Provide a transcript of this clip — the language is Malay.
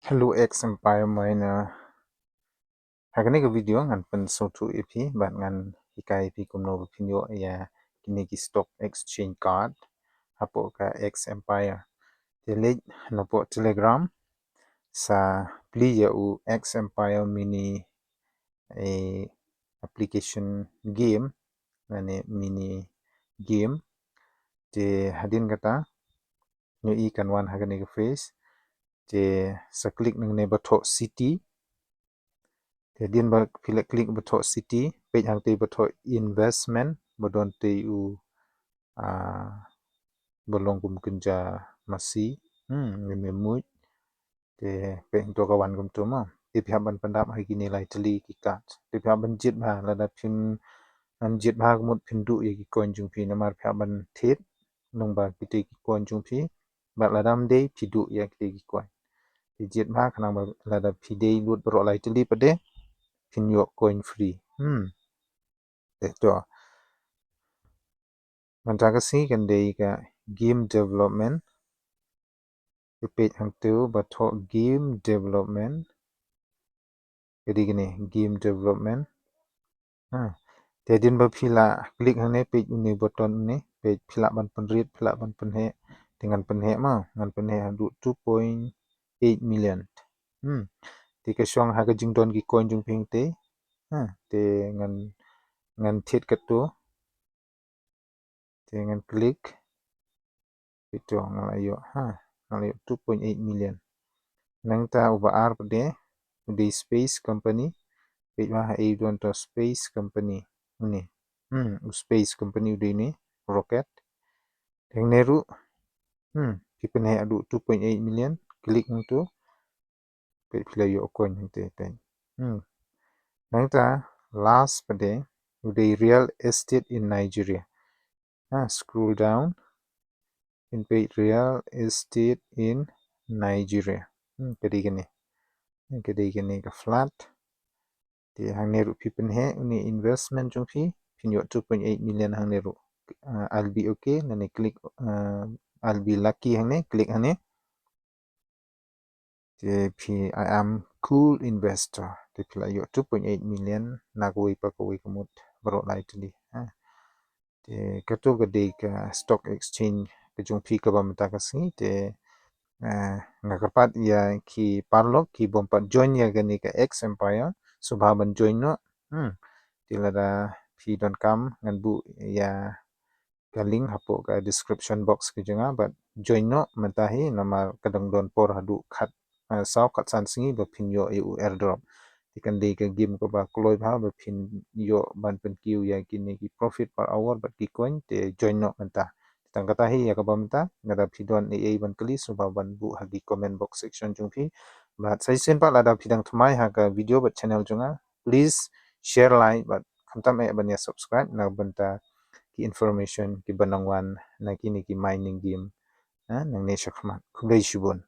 Hello X Empire mine hagani ka video ngan pen so tu EP bat ngan hikai EP kumno pinyo ya kini ki stock exchange card hapo ka X Empire tele no po Telegram sa pli ya u X Empire mini a application game ngane mini game te hadin kata nyo I kan wan hagani ka face te sa klik nang ne bato city Kemudian bila klik betul city, page hang tu betul investment, bodon tu belong kum kerja masih, memut, te page tu kawan kum tu mah. Di pihak ban pendap hari kini lai teli kikat. Di pihak ban jit bah, lada pin jit bah kumut pindu ya ki koin jung pi namar pihak ban tit, nung ba kita ki koin jung pi, bat ladam day pidu ya kita ki koin. Di jit bah kanang ba lada pide lut berok lai teli pade. Pinyo coin free. Itu. Manta kasi kan day ka game development. Page hang tu bato game development. Jadi gini game development. Jadi ba pila klik hang ni page ni button ni page pila ban penrit pila ban penhe dengan penhe mah ngan penhe hadu 2.8 million. Di kesyong haga jingdon ki coin jung ping te. Te ngan tit ketu. Dengan klik itu ngalayo ngalayo 2.8 million nang ta ubar pade di space company page mah ai don to space company ni space company udah ini rocket yang neru people hai adu 2.8 million klik tu page play yo coin te pen nang ta last pade udah real estate in Nigeria scroll down in page real estate in Nigeria. Jadi gini ke flat. Di hang neru pipen he uni investment jung pi pinyo 2.8 million hang neru. I'll be okay nani klik I'll be lucky hang ne klik hang ne. I am cool investor. Di pila yo 2.8 million nagui pakui kumut berok lai tadi. Kato gede ke stock exchange kejung pi ke bamta kasi te ngakapat ya ki parlok ki bompat join ya gani ke X Empire subhaban join no tilada pi don kam ngan bu ya ka link hapo ka description box ke jenga but join no mentahi nama kadang don por hadu khat saw khat san singi ba pin yo eu airdrop ikan de ke game ko ba kloi ba pin yo ban pen kiu ya kini ki profit per hour ba ki coin te join no mentah tang kata hi ya ka bamta ngada pidon ai ban kali suba ban bu hagi comment box section jungpi bat sai sen pa lada pidang thmai ha ka video bat channel junga please share like but khamtam e ban ya subscribe na banta ki information ki banangwan na kini ki mining game nang ne shakman khulai shubon